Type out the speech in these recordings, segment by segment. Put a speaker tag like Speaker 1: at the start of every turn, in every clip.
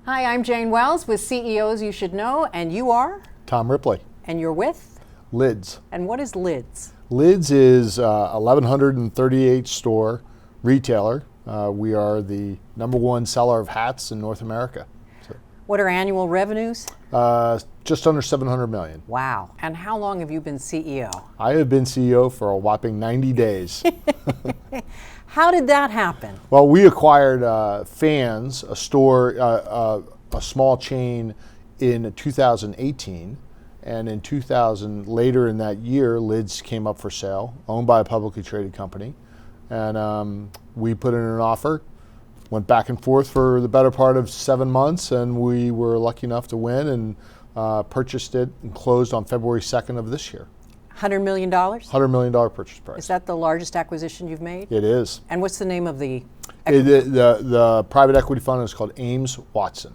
Speaker 1: Hi, I'm Jane Wells with CEOs You Should Know, and you are?
Speaker 2: Tom Ripley.
Speaker 1: And you're with?
Speaker 2: Lids.
Speaker 1: And what is Lids?
Speaker 2: Lids is 1,138 store retailer. We are the #1 seller of hats in North America.
Speaker 1: What are annual revenues?
Speaker 2: Just under 700 million.
Speaker 1: Wow. And how long have you been CEO?
Speaker 2: I have been CEO for a whopping 90 days.
Speaker 1: How did that happen?
Speaker 2: Well, we acquired Fans, a store, a small chain in 2018. And in 2000, later in that year, Lids came up for sale, owned by a publicly traded company. And we put in an offer, went back and forth for the better part of 7 months, and we were lucky enough to win and purchased it and closed on February 2nd of this year.
Speaker 1: $100 million?
Speaker 2: $100 million purchase price.
Speaker 1: Is that the largest acquisition you've made?
Speaker 2: It is.
Speaker 1: And what's the name of the
Speaker 2: The private equity fund is called Ames Watson.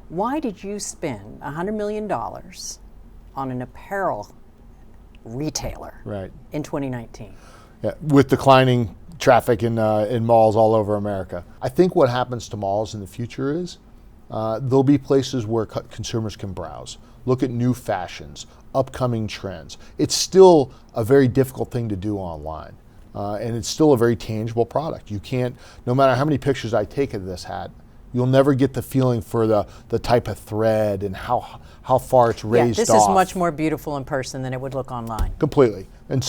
Speaker 1: Why did you spend $100 million on an apparel retailer in 2019?
Speaker 2: Yeah, with declining traffic in malls all over America. I think what happens to malls in the future is there'll be places where consumers can browse, look at new fashions, upcoming trends. It's still a very difficult thing to do online, and it's still a very tangible product. You can't, no matter how many pictures I take of this hat, you'll never get the feeling for the type of thread and how far it's raised off.
Speaker 1: This is much more beautiful in person than it would look online.
Speaker 2: Completely. And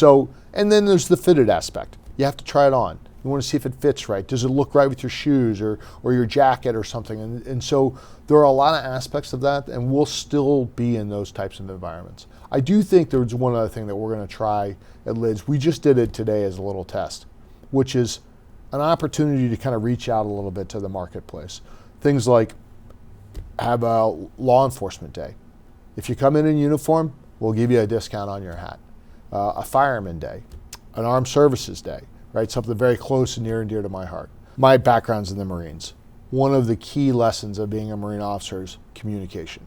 Speaker 2: then there's the fitted aspect. You have to try it on. You want to see if it fits right. Does it look right with your shoes or your jacket or something? And so there are a lot of aspects of that, and we'll still be in those types of environments. I do think there's one other thing that we're going to try at Lids. We just did it today as a little test, which is an opportunity to kind of reach out a little bit to the marketplace. Things like have a law enforcement day. If you come in uniform, we'll give you a discount on your hat. A fireman day, an armed services day, right? Something very close and near and dear to my heart. My background's in the Marines. One of the key lessons of being a Marine officer is communication.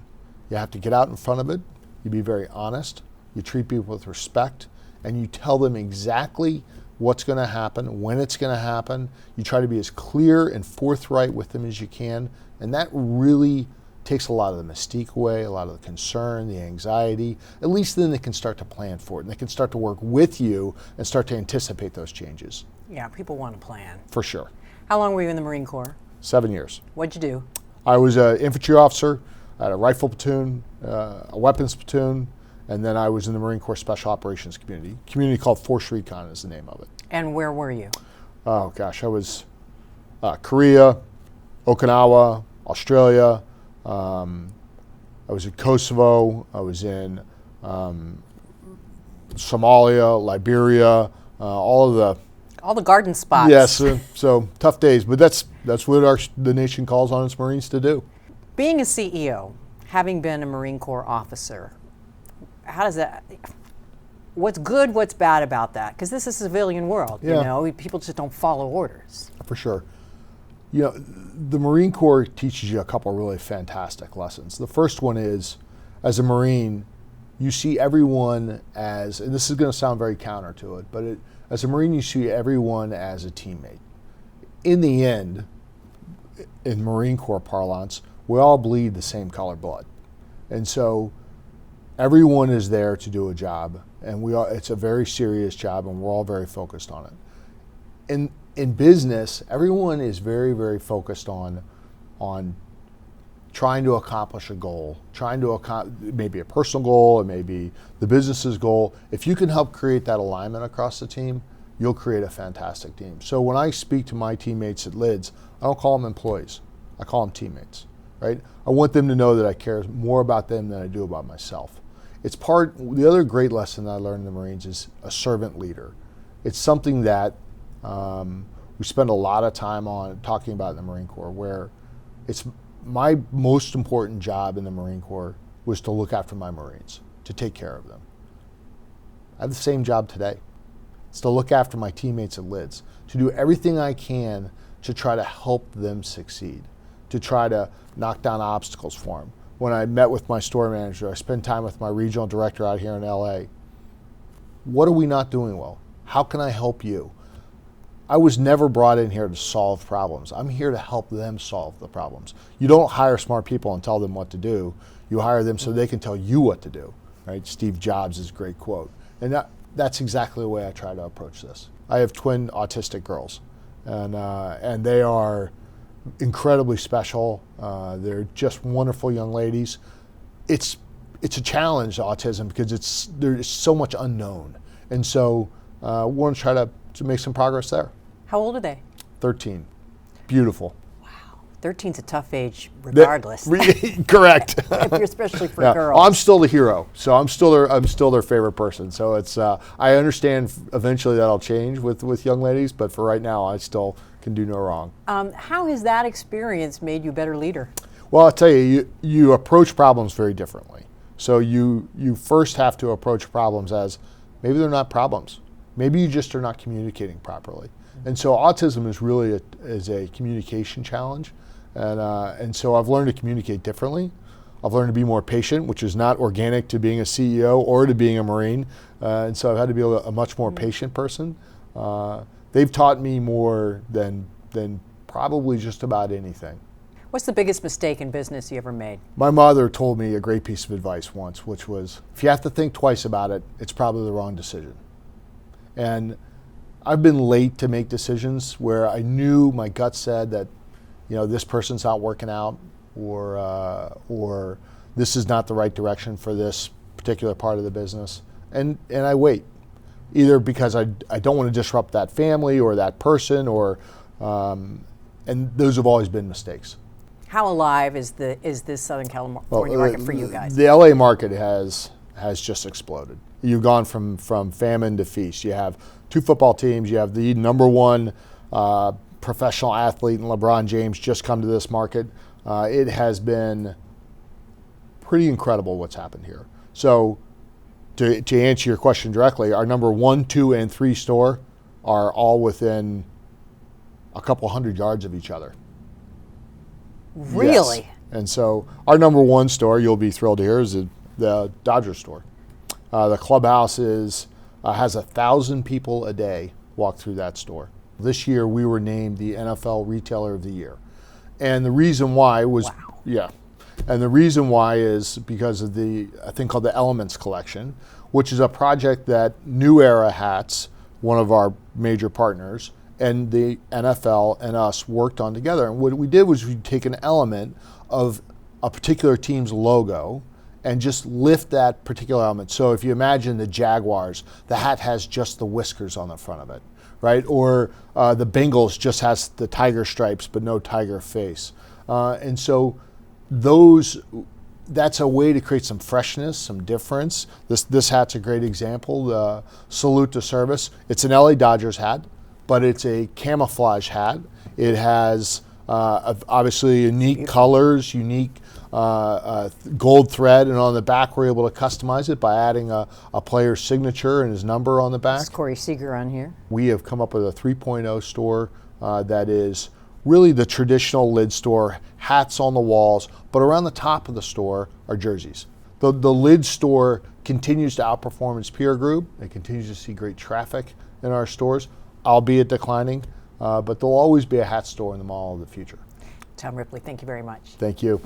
Speaker 2: You have to get out in front of it. You be very honest. You treat people with respect, and you tell them exactly what's going to happen, when it's going to happen. You try to be as clear and forthright with them as you can, and that really takes a lot of the mystique away, a lot of the concern, the anxiety. At least then they can start to plan for it, and they can start to work with you and start to anticipate those changes.
Speaker 1: Yeah, people want to plan.
Speaker 2: For sure.
Speaker 1: How long were you in the Marine Corps?
Speaker 2: 7 years.
Speaker 1: What'd you do?
Speaker 2: I was an infantry officer at a rifle platoon, a weapons platoon, and then I was in the Marine Corps Special Operations community called Force Recon is the name of it.
Speaker 1: And where were you?
Speaker 2: Oh gosh, I was Korea, Okinawa, Australia. I was in Kosovo. I was in Somalia, Liberia, all the
Speaker 1: garden spots.
Speaker 2: Yes, so tough days, but that's what the nation calls on its Marines to do.
Speaker 1: Being a CEO, having been a Marine Corps officer, how does that? What's good? What's bad about that? Because this is a civilian world.
Speaker 2: Yeah.
Speaker 1: You know, people just don't follow orders.
Speaker 2: For sure. You know, the Marine Corps teaches you a couple of really fantastic lessons. The first one is, as a Marine, you see everyone as, and this is going to sound very counter to it, but as a Marine, you see everyone as a teammate. In the end, in Marine Corps parlance, we all bleed the same color blood. And so everyone is there to do a job, and it's a very serious job, and we're all very focused on it. In business, everyone is very, very focused on trying to accomplish a goal, maybe a personal goal, it may be the business's goal. If you can help create that alignment across the team, you'll create a fantastic team. So when I speak to my teammates at Lids, I don't call them employees, I call them teammates, right? I want them to know that I care more about them than I do about myself. The other great lesson that I learned in the Marines is a servant leader. It's something that we spend a lot of time on talking about in the Marine Corps, where it's my most important job in the Marine Corps was to look after my Marines, to take care of them. I have the same job today. It's to look after my teammates at Lids, to do everything I can to try to help them succeed, to try to knock down obstacles for them. When I met with my store manager, I spent time with my regional director out here in LA. What are we not doing well? How can I help you? I was never brought in here to solve problems. I'm here to help them solve the problems. You don't hire smart people and tell them what to do. You hire them so they can tell you what to do, right? Steve Jobs' great quote. And that's exactly the way I try to approach this. I have twin autistic girls, and they are incredibly special. They're just wonderful young ladies. It's a challenge, autism, because there's so much unknown. And so we're going to try to make some progress there.
Speaker 1: How old are they?
Speaker 2: 13. Beautiful.
Speaker 1: 13's a tough age, regardless.
Speaker 2: Correct.
Speaker 1: Especially for
Speaker 2: Yeah.
Speaker 1: girls.
Speaker 2: Well, I'm still the hero, so I'm still their favorite person. So it's I understand eventually that'll change with young ladies, but for right now, I still can do no wrong.
Speaker 1: How has that experience made you a better leader?
Speaker 2: Well, I'll tell you, you approach problems very differently. So you first have to approach problems as maybe they're not problems. Maybe you just are not communicating properly. And so autism is really a communication challenge. And so I've learned to communicate differently. I've learned to be more patient, which is not organic to being a CEO or to being a Marine. And so I've had to be a much more patient person. They've taught me more than probably just about anything.
Speaker 1: What's the biggest mistake in business you ever made?
Speaker 2: My mother told me a great piece of advice once, which was, if you have to think twice about it, it's probably the wrong decision. And I've been late to make decisions where I knew my gut said that, this person's not working out, or this is not the right direction for this particular part of the business, and I wait, either because I don't want to disrupt that family or that person, and those have always been mistakes.
Speaker 1: How alive is this Southern California market for you guys?
Speaker 2: The LA market has just exploded. You've gone from famine to feast. You have 2 football teams. You have the number 1 professional athlete in LeBron James just come to this market. It has been pretty incredible what's happened here. So to answer your question directly, our number 1, 2, and 3 store are all within a couple hundred yards of each other.
Speaker 1: Really?
Speaker 2: Yes. And so our number 1 store, you'll be thrilled to hear, is the Dodger store. The clubhouse has 1,000 people a day walk through that store. This year we were named the NFL Retailer of the Year. And the reason why was,
Speaker 1: wow.
Speaker 2: Yeah. And the reason why is because of a thing called the Elements Collection, which is a project that New Era Hats, one of our major partners, and the NFL and us worked on together. And what we did was we take an element of a particular team's logo and just lift that particular element. So if you imagine the Jaguars, the hat has just the whiskers on the front of it, right? Or the Bengals just has the tiger stripes but no tiger face. And so that's a way to create some freshness, some difference. This hat's a great example, the Salute to Service. It's an LA Dodgers hat, but it's a camouflage hat. It has obviously unique colors, unique gold thread, and on the back we're able to customize it by adding a player's signature and his number on the back.
Speaker 1: It's Corey Seager on here.
Speaker 2: We have come up with a 3.0 store that is really the traditional lid store, hats on the walls, but around the top of the store are jerseys. The lid store continues to outperform its peer group. It continues to see great traffic in our stores, albeit declining, but there'll always be a hat store in the mall of the future.
Speaker 1: Tom Ripley, thank you very much.
Speaker 2: Thank you.